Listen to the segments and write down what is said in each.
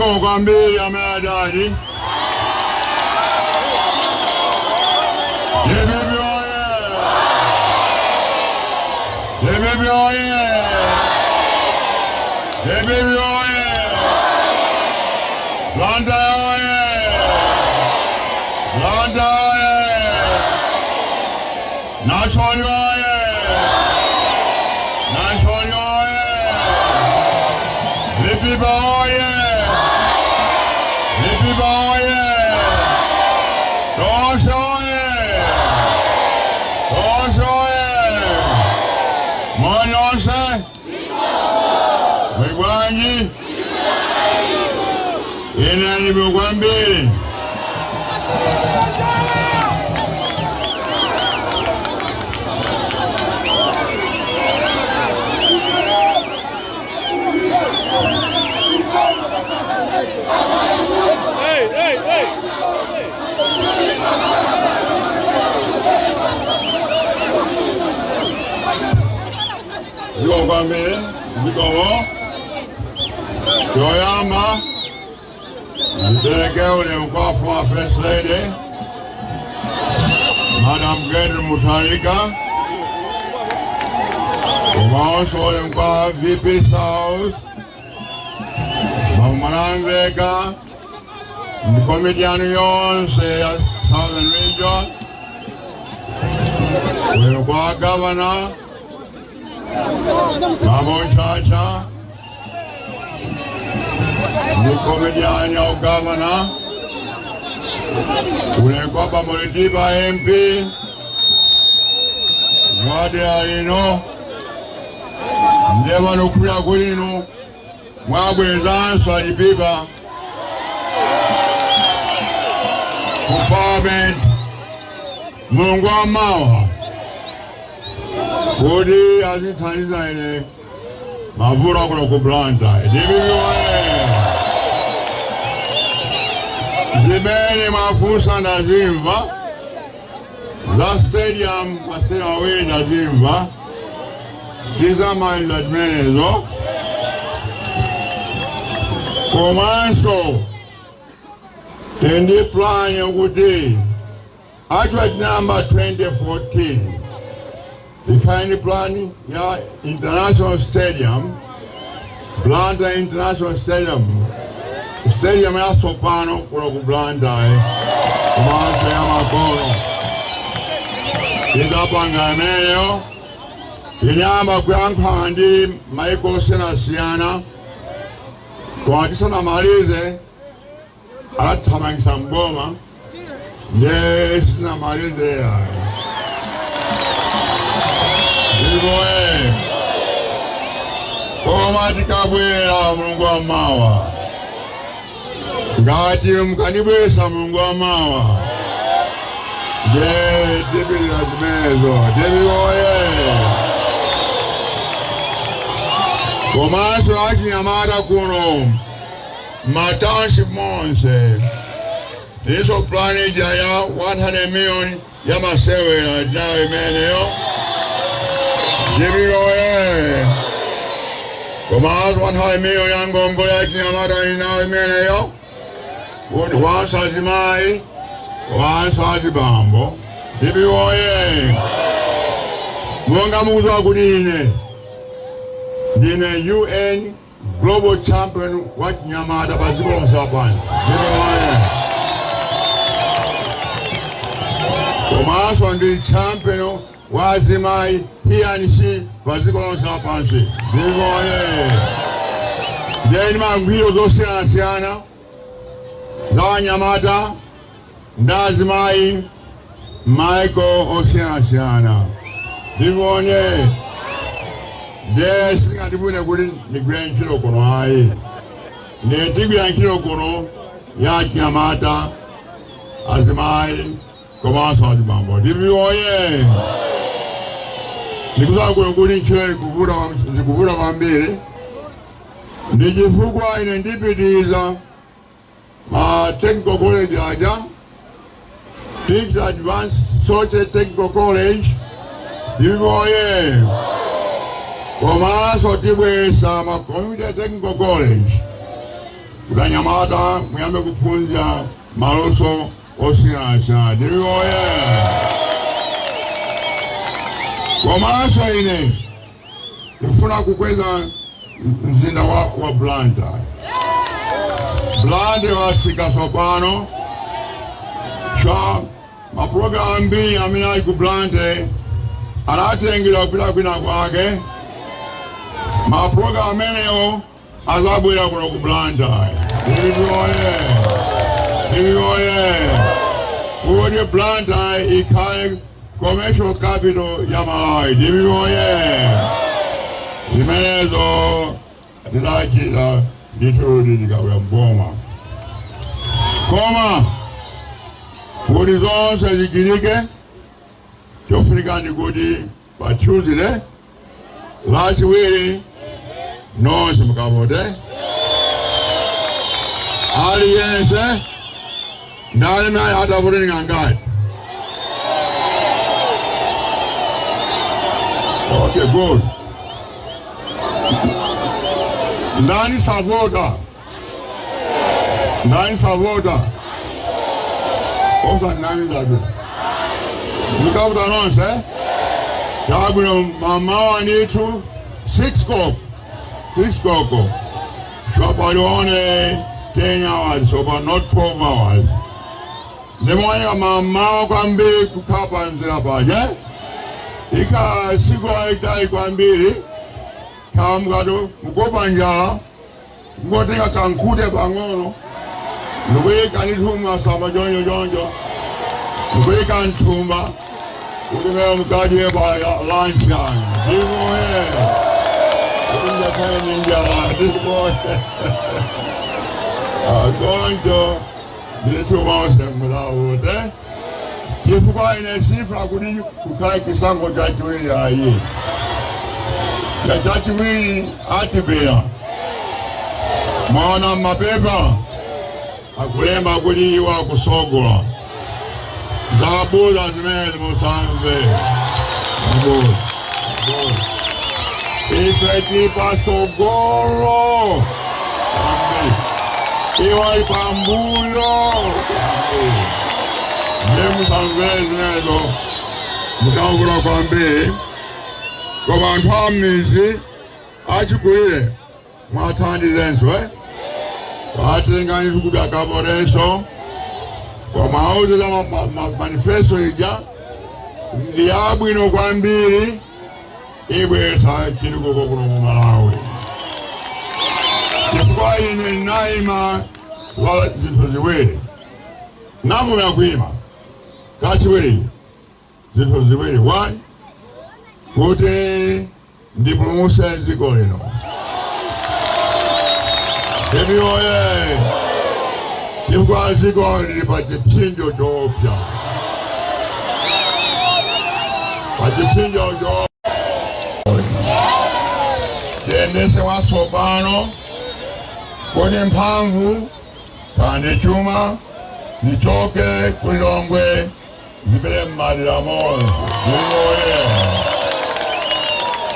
Yuko kwa mbili ya medali. Debibi oye! Debibi oye! Debibi oye! Blanda oye! Blanda oye! Nacholi oye! Nacholi oye! Debibi oye! Debibi oye! Tosho oye! Monyose Mwigwanyi Inani Mwigwambili Yuko kwa mbele, Mikowo, Yoyama, Mteleke ule mkwafu wa First Lady, Madam Gedru Mutarika, Umaoso ule mkwafu VP South, Mamanangeka, Mkomediano yonse ya Southern Region, ule mkwafu Governor, Mamo Chacha, Mkomediani au Governor, ulikuwa Bamolitiba MP, Mwade Alino, Ndeva Nukuya Kulinu, Mwabwe Zansu Alibiba, Kupament, Mungu wa Mawa, Kodi azitaniza ile mavura kuna kublanta. Debibi oye! Zibeni mafusa na zimva. Za stadium pasea we na zimva. Tizama ila jmenezo. Komanso. Tendi plan yanguti. Atwet number 2014. The kind plan ya International Stadium, Blanda International Stadium, Stadium ya Sopano kwa kublanda kumanso ya makono. Izapanga emeyo, inyamba kuyankandi Michael Senasiana, kwa kisa na malize, alatamangisa mboma, nesi na malize ya. Iboe Komatika bwera Mungu wa Mawa Ngati mkanibwesa Mungu wa Mawa Debi lazimezo Debi oye Komanso haki Nyamata kuno Township Monse Niso plani jaya 100 million ya masewe na jawe meneo Debibi oye! Komanso 100 million yango mgole ya Nyamata inawe meneyo Wansa azimai Wansa azibambo Debibi oye! Mwonga muzo wa kudine Dine UN Global Champion wa Nyamata Bazibo Msapani Debibi oye! Komanso ndi champion Wazimai, he and she, Bazikola Sapansi. Divoye. Then Mangiro Dosiana Siana, Nyamata, Ndazimai, Michael Oceana Siana. Divoye. There, sing at the winner with the Grand Kilokono. The Grand Kilokono, Yak Nyamata, Azimai, Komanso Azibambo. Divoye. Nikuza kwenye nchwe kuvura wambili Nijifugwa ina ndipidiza Technical College aja Teach Advanced Social Technical College Divoye Komanso tibwesa Community Technical College Kutanyamata muyambe kupunja maluso osiyanasiyana. Dibioye. Komanso ine ndifuna kukweza mzinda wa Blantyre. Blantyre wasika sopano chwa maprogramu mbili amene ali ku Blantyre anatengera kupita kwina kwake. Maprogramu amenewo azabwera kuno ku Blantyre. Dibioye. Kuti Blantyre ikhale commercial capital ya Malawi. Dibioye. Zimenezo ndilachita nditudi ndikabula mboma. Koma kuti zonse zigirike chofunika ndikuti pa Tuesday lachiwiri nonse mukavote. Aliyense ndali naye atavote ngangati. Okay, good. Ndani savota. Osa nani zabe. Mukavota nonse. Chabwino mama wanitu 6 koko. Shwapalione 10 hours, so but not 12 hours. Nemwanya mama kwambiri kukapa nzira paje. Ika siku haitari kwambiri. Kamgado mukopa njala. Mkotenga kankute pangono. Nukweka nituma sama jonjo. Nukweka ntumba. Utumeo mkadi eba lunch yani. Dibioye. Utumja kaya njala. Dibioye. Gonjo. Nituma ose mulawote. Kifukwa ine sifra kudi kukai kisango chachiwili ayi. Chachiwili atibia. Mwana mapepa. Akulemba kuliwa kusogola. Zabula zimezi musanze. Zabula. Ife kipa sogolo. Iwa ipambulo. Nemu sanze zimezo. Mukavula kwambi. Kwa bantuamizi. Achikuile. Mwatandi zenswe. Watenga nikuda kavoreso. Kwa mauzo za manifesto ija. Ndiabu ino kwa mbili. Iwe saa chiruko kuno Malawi. Kifukwa ine naima wala zinto ziwele. Namu ya kuima. Kachiwele. Zinto ziwele. One. Kuti ndipulumuse ziko lino. Dibioye. Kifukwa ziko lipachipinjo jopya. Pachipinjo jopya. Jendese wa sopano. Kwenye mpamvu. Kane chuma. Nichoke kulongwe. Nibele madira moyo. Dibioye.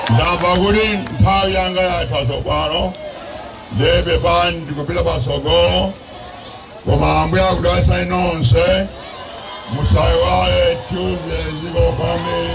Ndabaguri ntawi yanga ya tasopano. Debe bandi kupila basogolo. Kwa mambu ya kudasa inonse. Musaiwale Tuesday ziko kami.